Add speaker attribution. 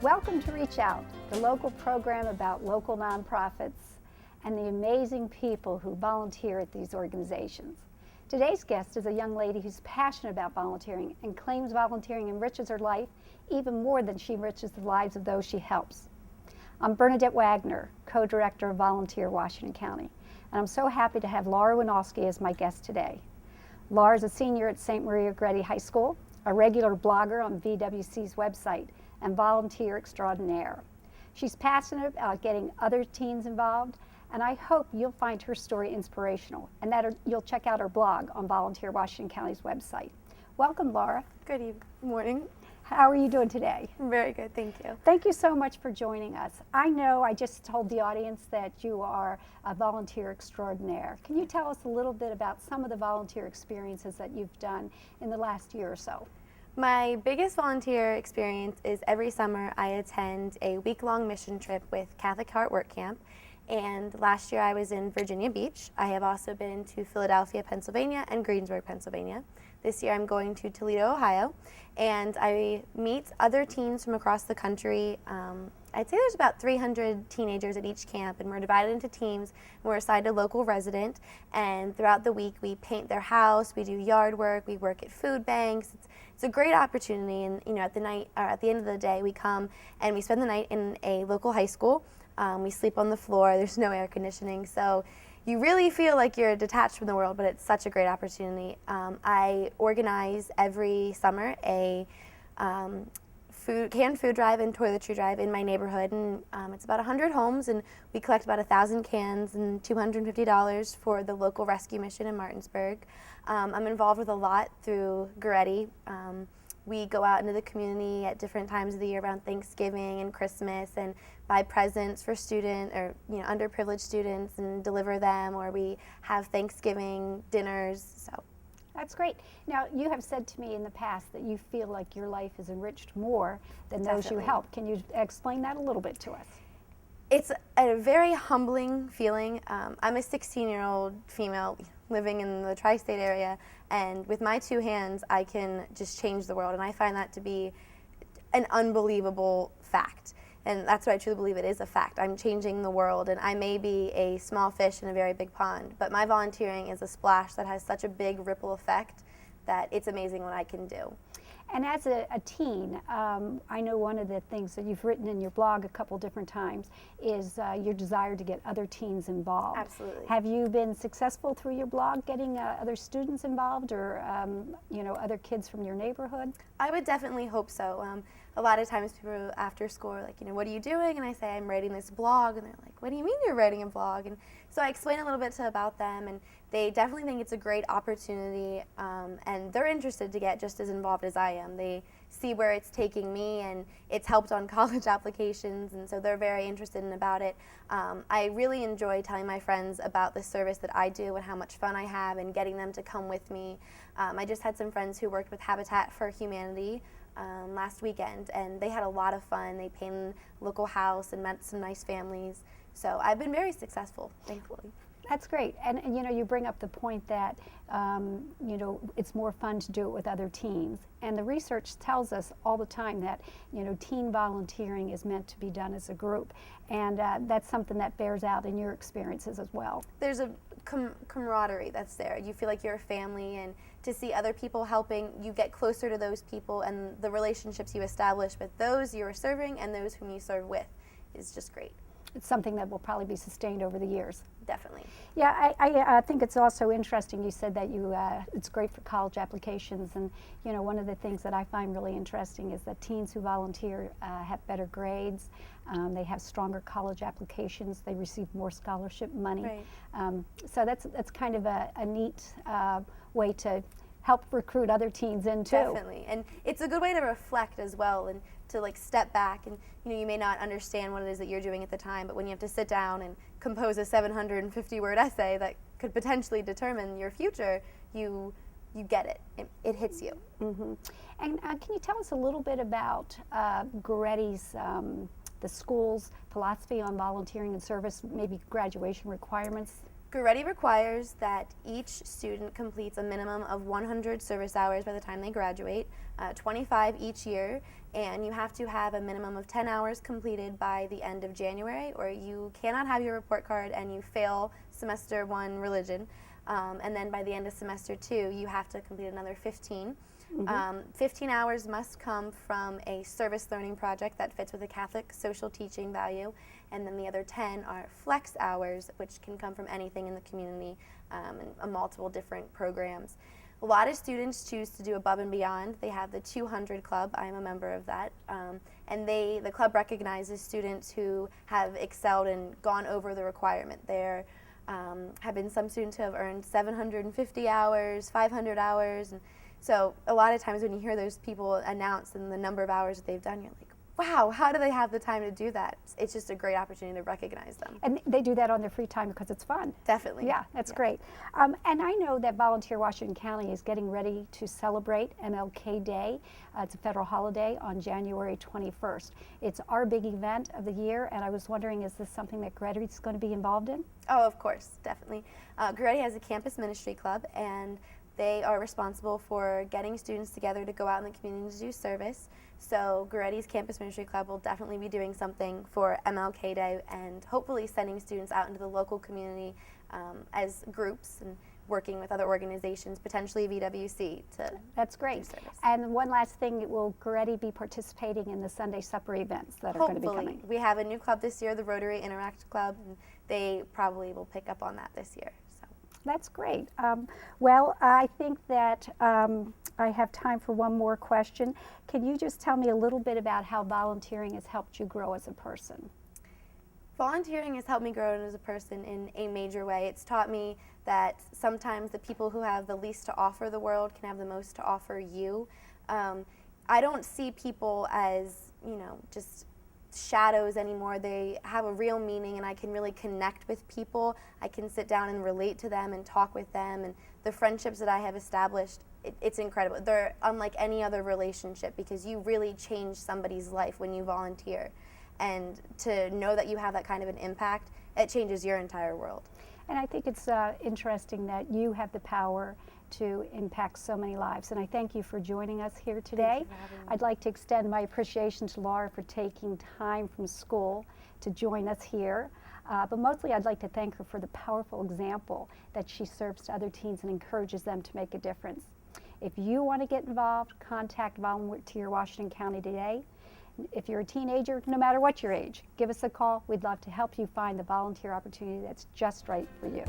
Speaker 1: Welcome to Reach Out, the local program about local nonprofits and the amazing people who volunteer at these organizations. Today's guest is a young lady who's passionate about volunteering and claims volunteering enriches her life even more than she enriches the lives of those she helps. I'm Bernadette Wagner, co-director of Volunteer Washington County, and I'm so happy to have Laura Winofsky as my guest today. Laura is a senior at St. Maria Goretti High School, a regular blogger on VWC's website, and volunteer extraordinaire. She's passionate about getting other teens involved, and I hope you'll find her story inspirational and that you'll check out her blog on Volunteer Washington County's website. Welcome, Laura.
Speaker 2: Good morning.
Speaker 1: How are you doing today?
Speaker 2: Very good, thank you.
Speaker 1: Thank you so much for joining us. I know I just told the audience that you are a volunteer extraordinaire. Can you tell us a little bit about some of the volunteer experiences that you've done in the last year or so?
Speaker 2: My biggest volunteer experience is every summer I attend a week-long mission trip with Catholic Heart Work Camp. And last year I was in Virginia Beach. I have also been to Philadelphia, Pennsylvania and Greensburg, Pennsylvania. This year I'm going to Toledo, Ohio, and I meet other teens from across the country. I'd say there's about 300 teenagers at each camp, and we're divided into teams, and we're assigned a local resident, and throughout the week we paint their house, we do yard work, we work at food banks. It's a great opportunity, and at the end of the day we come and we spend the night in a local high school. We sleep on the floor, there's no air conditioning, so you really feel like you're detached from the world, but it's such a great opportunity. I organize every summer a canned food drive and toiletry drive in my neighborhood, and it's about 100 homes, and we collect about 1,000 cans and $250 for the local rescue mission in Martinsburg. I'm involved with a lot through Goretti. We go out into the community at different times of the year around Thanksgiving and Christmas and buy presents for underprivileged students and deliver them, or we have Thanksgiving dinners. So
Speaker 1: that's great. Now, you have said to me in the past that you feel like your life is enriched more than those you help. Can you explain that a little bit to us?
Speaker 2: It's a very humbling feeling. I'm a 16-year-old female living in the tri-state area, and with my two hands I can just change the world, and I find that to be an unbelievable fact. And that's what I truly believe it is, a fact. I'm changing the world, and I may be a small fish in a very big pond, but my volunteering is a splash that has such a big ripple effect that it's amazing what I can do.
Speaker 1: And as a teen, I know one of the things that you've written in your blog a couple different times is your desire to get other teens involved.
Speaker 2: Absolutely.
Speaker 1: Have you been successful through your blog getting other students involved, or other kids from your neighborhood?
Speaker 2: I would definitely hope so. A lot of times people after school are like, what are you doing? And I say, I'm writing this blog. And they're like, what do you mean you're writing a blog? And so I explain a little bit about them, and they definitely think it's a great opportunity, and they're interested to get just as involved as I am. They see where it's taking me, and it's helped on college applications, and so they're very interested about it. I really enjoy telling my friends about the service that I do and how much fun I have, and getting them to come with me. I just had some friends who worked with Habitat for Humanity last weekend, and they had a lot of fun. They painted a local house and met some nice families. So I've been very successful, thankfully.
Speaker 1: That's great. And you bring up the point that, it's more fun to do it with other teens. And the research tells us all the time that, teen volunteering is meant to be done as a group. And that's something that bears out in your experiences as well.
Speaker 2: There's a camaraderie that's there. You feel like you're a family, and to see other people helping, you get closer to those people, and the relationships you establish with those you are serving and those whom you serve with is just great.
Speaker 1: It's something that will probably be sustained over the years.
Speaker 2: Definitely.
Speaker 1: Yeah, I think it's also interesting. You said that it's great for college applications, and one of the things that I find really interesting is that teens who volunteer have better grades. They have stronger college applications. They receive more scholarship money.
Speaker 2: Right.
Speaker 1: So that's kind of a neat way to help recruit other teens in too.
Speaker 2: Definitely, and it's a good way to reflect as well, and to step back, and you may not understand what it is that you're doing at the time, but when you have to sit down and compose a 750-word essay that could potentially determine your future, you get it. It hits you.
Speaker 1: Mm-hmm. And can you tell us a little bit about Goretti's, the school's philosophy on volunteering and service, maybe graduation requirements?
Speaker 2: Goretti requires that each student completes a minimum of 100 service hours by the time they graduate, 25 each year, and you have to have a minimum of 10 hours completed by the end of January, or you cannot have your report card and you fail semester 1 religion. And then by the end of semester 2, you have to complete another 15. 15 hours must come from a service learning project that fits with a Catholic social teaching value, and then the other 10 are flex hours, which can come from anything in the community and multiple different programs. A lot of students choose to do above and beyond. They have the 200 Club. I am a member of that. And the club recognizes students who have excelled and gone over the requirement. There have been some students who have earned 750 hours, 500 hours. And so a lot of times when you hear those people announce and the number of hours that they've done, you're like, wow, how do they have the time to do that? It's just a great opportunity to recognize them.
Speaker 1: And they do that on their free time because it's fun.
Speaker 2: Definitely.
Speaker 1: Yeah, that's great. And I know that Volunteer Washington County is getting ready to celebrate MLK Day. It's a federal holiday on January 21st. It's our big event of the year, and I was wondering, is this something that Goretti is going to be involved in?
Speaker 2: Oh, of course, definitely. Goretti has a campus ministry club, and they are responsible for getting students together to go out in the community to do service. So Goretti's Campus Ministry Club will definitely be doing something for MLK Day and hopefully sending students out into the local community as groups and working with other organizations, potentially VWC, to
Speaker 1: That's great.
Speaker 2: do service.
Speaker 1: And one last thing, will Goretti be participating in the Sunday supper events that are going to be
Speaker 2: Hopefully.
Speaker 1: coming?
Speaker 2: We have a new club this year, the Rotary Interact Club, and they probably will pick up on that this year. So.
Speaker 1: That's great. Well, I think that I have time for one more question. Can you just tell me a little bit about how volunteering has helped you grow as a person?
Speaker 2: Volunteering has helped me grow as a person in a major way. It's taught me that sometimes the people who have the least to offer the world can have the most to offer you. I don't see people as, just shadows anymore. They have a real meaning, and I can really connect with people. I can sit down and relate to them and talk with them, and the friendships that I have established, it's incredible. They're unlike any other relationship because you really change somebody's life when you volunteer. And to know that you have that kind of an impact, it changes your entire world.
Speaker 1: And I think it's interesting that you have the power to impact so many lives. And I thank you for joining us here today.
Speaker 2: Thank you for having me.
Speaker 1: I'd like to extend my appreciation to Laura for taking time from school to join us here. But mostly I'd like to thank her for the powerful example that she serves to other teens and encourages them to make a difference. If you want to get involved, contact Volunteer Washington County today. If you're a teenager, no matter what your age, give us a call. We'd love to help you find the volunteer opportunity that's just right for you.